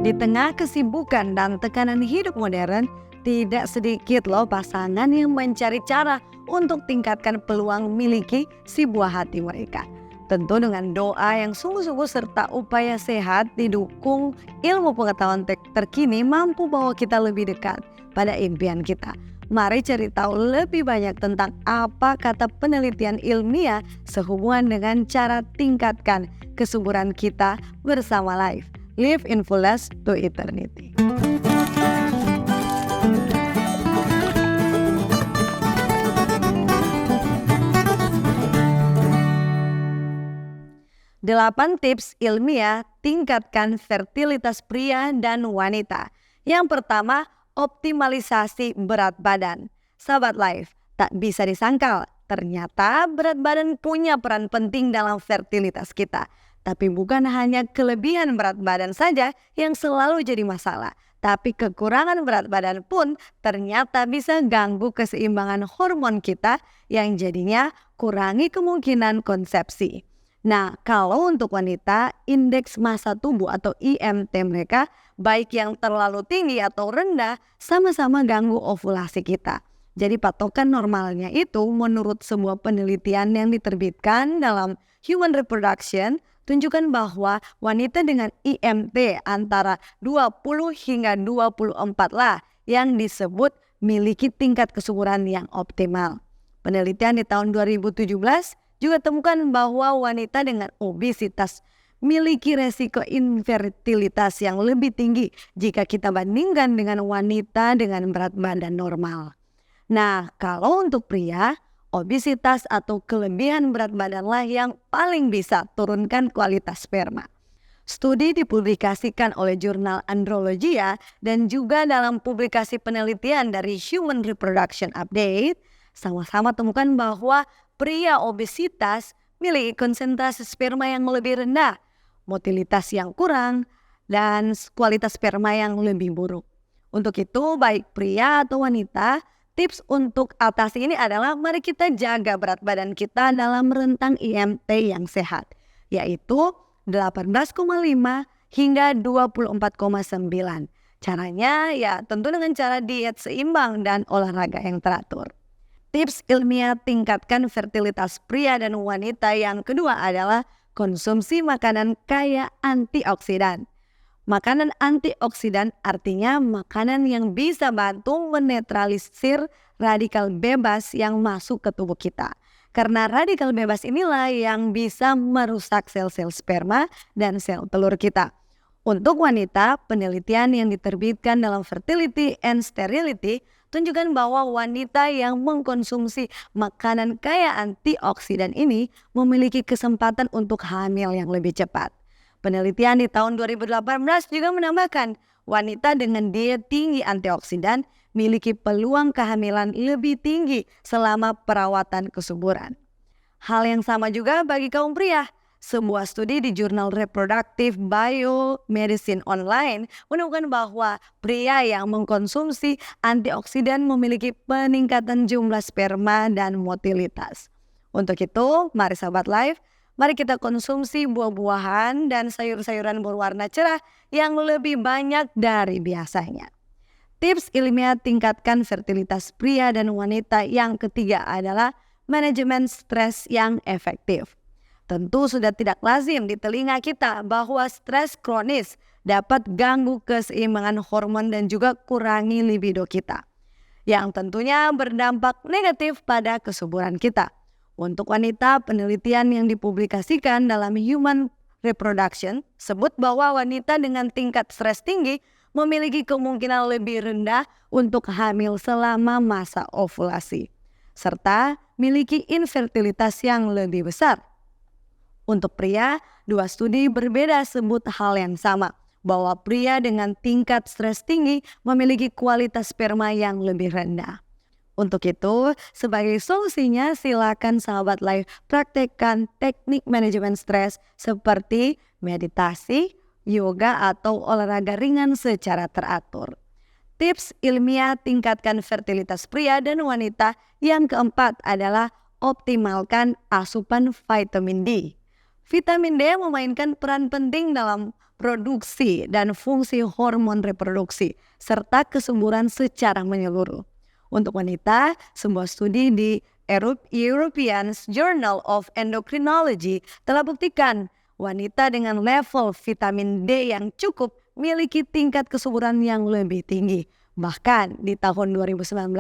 Di tengah kesibukan dan tekanan hidup modern, tidak sedikit loh pasangan yang mencari cara untuk tingkatkan peluang miliki si buah hati mereka. Tentu dengan doa yang sungguh-sungguh serta upaya sehat didukung ilmu pengetahuan terkini mampu bawa kita lebih dekat pada impian kita. Mari cari tahu lebih banyak tentang apa kata penelitian ilmiah sehubungan dengan cara tingkatkan kesuburan kita bersama Life. Live in fullness to eternity. Delapan tips ilmiah tingkatkan fertilitas pria dan wanita. Yang pertama, optimalisasi berat badan. Sahabat Life, tak bisa disangkal, ternyata berat badan punya peran penting dalam fertilitas kita. Tapi bukan hanya kelebihan berat badan saja yang selalu jadi masalah, tapi kekurangan berat badan pun ternyata bisa ganggu keseimbangan hormon kita yang jadinya kurangi kemungkinan konsepsi. Nah, kalau untuk wanita, indeks massa tubuh atau IMT mereka baik yang terlalu tinggi atau rendah sama-sama ganggu ovulasi kita. Jadi patokan normalnya itu menurut sebuah penelitian yang diterbitkan dalam Human Reproduction tunjukkan bahwa wanita dengan IMT antara 20 hingga 24 lah yang disebut memiliki tingkat kesuburan yang optimal. Penelitian di tahun 2017 juga temukan bahwa wanita dengan obesitas memiliki resiko infertilitas yang lebih tinggi jika kita bandingkan dengan wanita dengan berat badan normal. Nah, kalau untuk pria, obesitas atau kelebihan berat badanlah yang paling bisa turunkan kualitas sperma. Studi dipublikasikan oleh jurnal Andrologia dan juga dalam publikasi penelitian dari Human Reproduction Update, sama-sama temukan bahwa pria obesitas memiliki konsentrasi sperma yang lebih rendah, motilitas yang kurang, dan kualitas sperma yang lebih buruk. Untuk itu, baik pria atau wanita, tips untuk atasi ini adalah mari kita jaga berat badan kita dalam rentang IMT yang sehat, yaitu 18,5 hingga 24,9. Caranya ya tentu dengan cara diet seimbang dan olahraga yang teratur. Tips ilmiah tingkatkan fertilitas pria dan wanita yang kedua adalah konsumsi makanan kaya antioksidan. Makanan antioksidan artinya makanan yang bisa bantu menetralisir radikal bebas yang masuk ke tubuh kita. Karena radikal bebas inilah yang bisa merusak sel-sel sperma dan sel telur kita. Untuk wanita, penelitian yang diterbitkan dalam Fertility and Sterility tunjukkan bahwa wanita yang mengkonsumsi makanan kaya antioksidan ini memiliki kesempatan untuk hamil yang lebih cepat. Penelitian di tahun 2018 juga menambahkan wanita dengan diet tinggi antioksidan memiliki peluang kehamilan lebih tinggi selama perawatan kesuburan. Hal yang sama juga bagi kaum pria. Sebuah studi di jurnal Reproductive Biomedicine Online menemukan bahwa pria yang mengkonsumsi antioksidan memiliki peningkatan jumlah sperma dan motilitas. Untuk itu, mari sahabat Life, mari kita konsumsi buah-buahan dan sayur-sayuran berwarna cerah yang lebih banyak dari biasanya. Tips ilmiah tingkatkan fertilitas pria dan wanita yang ketiga adalah manajemen stres yang efektif. Tentu sudah tidak lazim di telinga kita bahwa stres kronis dapat ganggu keseimbangan hormon dan juga kurangi libido kita, yang tentunya berdampak negatif pada kesuburan kita. Untuk wanita, penelitian yang dipublikasikan dalam Human Reproduction sebut bahwa wanita dengan tingkat stres tinggi memiliki kemungkinan lebih rendah untuk hamil selama masa ovulasi, serta memiliki infertilitas yang lebih besar. Untuk pria, dua studi berbeda sebut hal yang sama, bahwa pria dengan tingkat stres tinggi memiliki kualitas sperma yang lebih rendah. Untuk itu, sebagai solusinya silakan sahabat Life praktekkan teknik manajemen stres seperti meditasi, yoga, atau olahraga ringan secara teratur. Tips ilmiah tingkatkan fertilitas pria dan wanita yang keempat adalah optimalkan asupan vitamin D. Vitamin D memainkan peran penting dalam produksi dan fungsi hormon reproduksi, serta kesuburan secara menyeluruh. Untuk wanita, sebuah studi di European Journal of Endocrinology telah buktikan wanita dengan level vitamin D yang cukup memiliki tingkat kesuburan yang lebih tinggi. Bahkan di tahun 2019,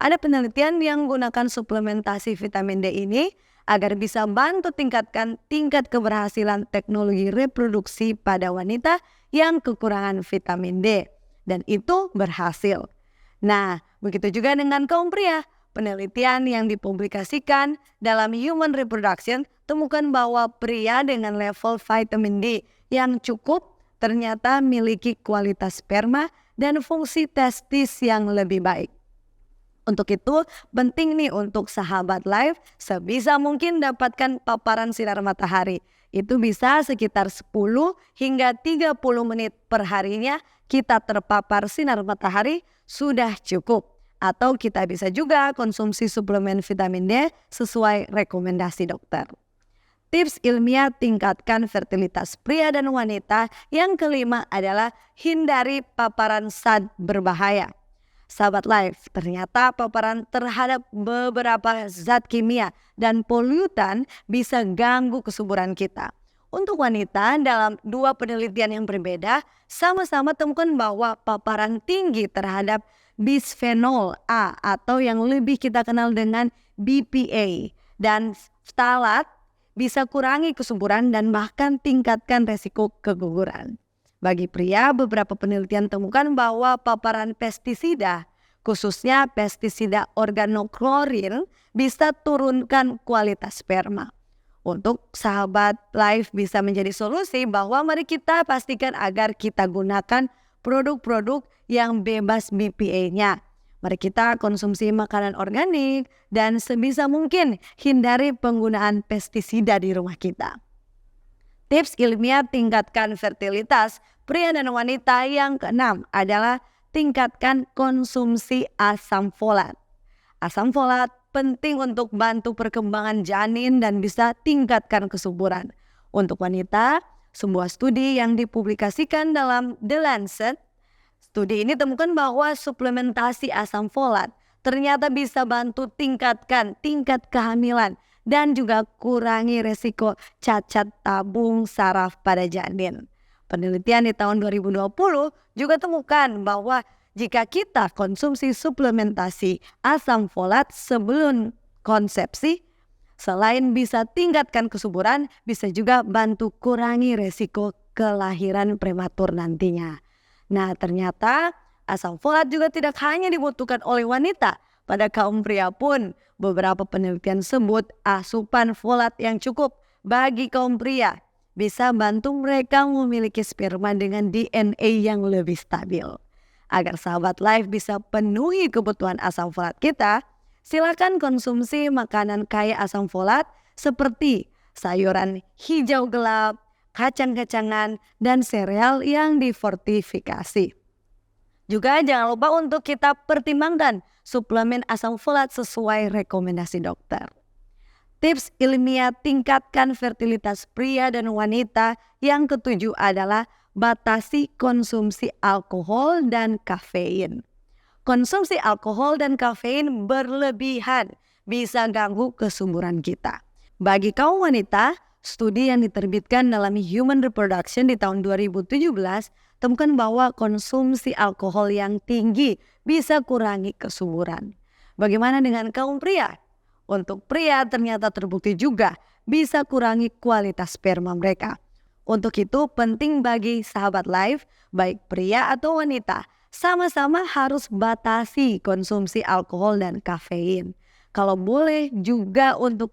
ada penelitian yang menggunakan suplementasi vitamin D ini agar bisa bantu tingkatkan tingkat keberhasilan teknologi reproduksi pada wanita yang kekurangan vitamin D. Dan itu berhasil. Nah, begitu juga dengan kaum pria. Penelitian yang dipublikasikan dalam Human Reproduction temukan bahwa pria dengan level vitamin D yang cukup ternyata memiliki kualitas sperma dan fungsi testis yang lebih baik. Untuk itu, penting nih untuk sahabat live sebisa mungkin dapatkan paparan sinar matahari. Itu bisa sekitar 10 hingga 30 menit per harinya kita terpapar sinar matahari sudah cukup. Atau kita bisa juga konsumsi suplemen vitamin D sesuai rekomendasi dokter. Tips ilmiah tingkatkan fertilitas pria dan wanita. Yang kelima adalah hindari paparan zat berbahaya. Sahabat live, ternyata paparan terhadap beberapa zat kimia dan polutan bisa ganggu kesuburan kita. Untuk wanita, dalam dua penelitian yang berbeda, sama-sama temukan bahwa paparan tinggi terhadap bisphenol A atau yang lebih kita kenal dengan BPA dan ftalat bisa kurangi kesuburan dan bahkan tingkatkan resiko keguguran. Bagi pria, beberapa penelitian temukan bahwa paparan pestisida, khususnya pestisida organoklorin, bisa turunkan kualitas sperma. Untuk sahabat live bisa menjadi solusi bahwa mari kita pastikan agar kita gunakan produk-produk yang bebas BPA-nya. Mari kita konsumsi makanan organik dan sebisa mungkin hindari penggunaan pestisida di rumah kita. Tips ilmiah tingkatkan fertilitas pria dan wanita yang keenam adalah tingkatkan konsumsi asam folat. Asam folat penting untuk bantu perkembangan janin dan bisa tingkatkan kesuburan. Untuk wanita, sebuah studi yang dipublikasikan dalam The Lancet, studi ini temukan bahwa suplementasi asam folat ternyata bisa bantu tingkatkan tingkat kehamilan dan juga kurangi resiko cacat tabung saraf pada janin. Penelitian di tahun 2020 juga temukan bahwa jika kita konsumsi suplementasi asam folat sebelum konsepsi, selain bisa tingkatkan kesuburan, bisa juga bantu kurangi resiko kelahiran prematur nantinya. Nah, ternyata asam folat juga tidak hanya dibutuhkan oleh wanita. Pada kaum pria pun, beberapa penelitian sebut asupan folat yang cukup bagi kaum pria bisa bantu mereka memiliki sperma dengan DNA yang lebih stabil. Agar sahabat live bisa penuhi kebutuhan asam folat kita, silakan konsumsi makanan kaya asam folat seperti sayuran hijau gelap, kacang-kacangan, dan sereal yang difortifikasi. Juga jangan lupa untuk kita pertimbangkan suplemen asam folat sesuai rekomendasi dokter. Tips ilmiah tingkatkan fertilitas pria dan wanita yang ketujuh adalah batasi konsumsi alkohol dan kafein. Konsumsi alkohol dan kafein berlebihan bisa ganggu kesuburan kita. Bagi kaum wanita, studi yang diterbitkan dalam Human Reproduction di tahun 2017 temukan bahwa konsumsi alkohol yang tinggi bisa kurangi kesuburan. Bagaimana dengan kaum pria? Untuk pria ternyata terbukti juga bisa kurangi kualitas sperma mereka. Untuk itu penting bagi sahabat live, baik pria atau wanita, sama-sama harus batasi konsumsi alkohol dan kafein. Kalau boleh juga untuk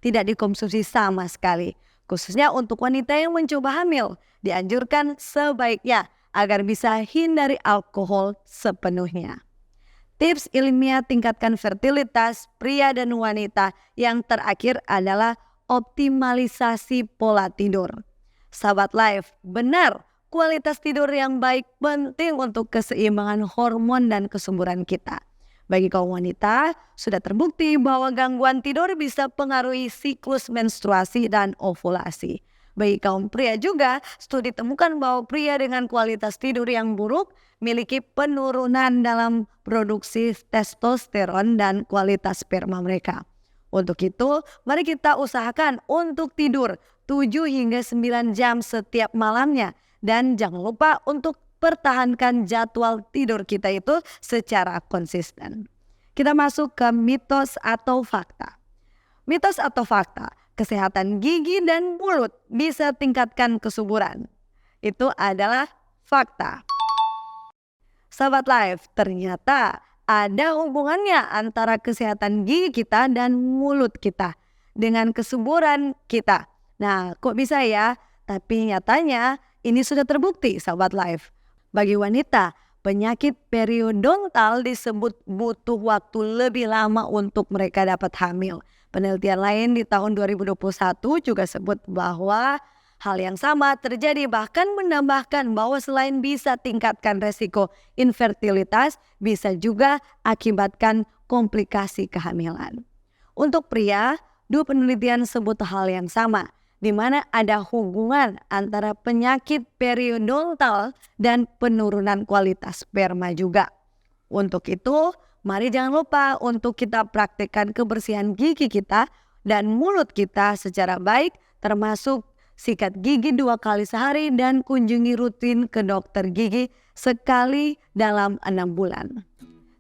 tidak dikonsumsi sama sekali. Khususnya untuk wanita yang mencoba hamil, dianjurkan sebaiknya agar bisa hindari alkohol sepenuhnya. Tips ilmiah tingkatkan fertilitas pria dan wanita yang terakhir adalah optimalisasi pola tidur. Sahabat live, benar kualitas tidur yang baik penting untuk keseimbangan hormon dan kesuburan kita. Bagi kaum wanita, sudah terbukti bahwa gangguan tidur bisa pengaruhi siklus menstruasi dan ovulasi. Bagi kaum pria juga, studi temukan bahwa pria dengan kualitas tidur yang buruk memiliki penurunan dalam produksi testosteron dan kualitas sperma mereka. Untuk itu, mari kita usahakan untuk tidur 7 hingga 9 jam setiap malamnya. Dan jangan lupa untuk pertahankan jadwal tidur kita itu secara konsisten. Kita masuk ke mitos atau fakta. Mitos atau fakta, kesehatan gigi dan mulut bisa tingkatkan kesuburan. Itu adalah fakta. Sahabat Life, ternyata ada hubungannya antara kesehatan gigi kita dan mulut kita dengan kesuburan kita. Nah, kok bisa ya? Tapi nyatanya ini sudah terbukti, sahabat Life. Bagi wanita, penyakit periodontal disebut butuh waktu lebih lama untuk mereka dapat hamil. Penelitian lain di tahun 2021 juga sebut bahwa hal yang sama terjadi, bahkan menambahkan bahwa selain bisa tingkatkan resiko infertilitas, bisa juga akibatkan komplikasi kehamilan. Untuk pria, dua penelitian sebut hal yang sama, di mana ada hubungan antara penyakit periodontal dan penurunan kualitas sperma juga. Untuk itu, mari jangan lupa untuk kita praktekkan kebersihan gigi kita dan mulut kita secara baik, termasuk sikat gigi 2 kali sehari dan kunjungi rutin ke dokter gigi sekali dalam 6 bulan.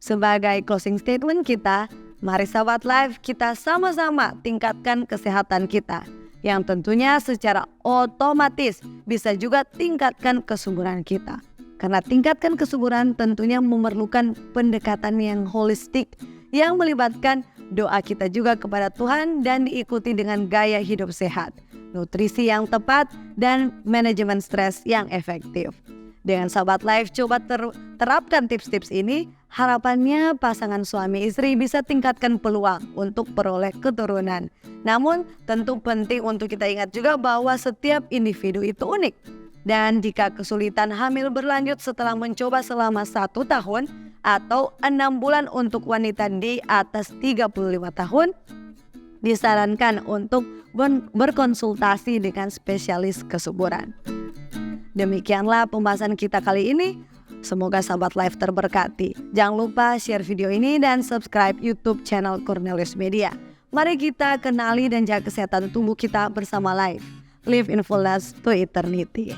Sebagai closing statement kita, mari sahabat Life kita sama-sama tingkatkan kesehatan kita, yang tentunya secara otomatis bisa juga tingkatkan kesuburan kita. Karena tingkatkan kesuburan tentunya memerlukan pendekatan yang holistik yang melibatkan doa kita juga kepada Tuhan dan diikuti dengan gaya hidup sehat, nutrisi yang tepat, dan manajemen stres yang efektif. Dengan sahabat Life coba terapkan tips-tips ini, harapannya pasangan suami istri bisa tingkatkan peluang untuk peroleh keturunan. Namun tentu penting untuk kita ingat juga bahwa setiap individu itu unik. Dan jika kesulitan hamil berlanjut setelah mencoba selama 1 tahun atau 6 bulan untuk wanita di atas 35 tahun, disarankan untuk berkonsultasi dengan spesialis kesuburan. Demikianlah pembahasan kita kali ini. Semoga sahabat Life terberkati. Jangan lupa share video ini dan subscribe YouTube channel Cornelius Media. Mari kita kenali dan jaga kesehatan tubuh kita bersama Life. Live in fullness to eternity.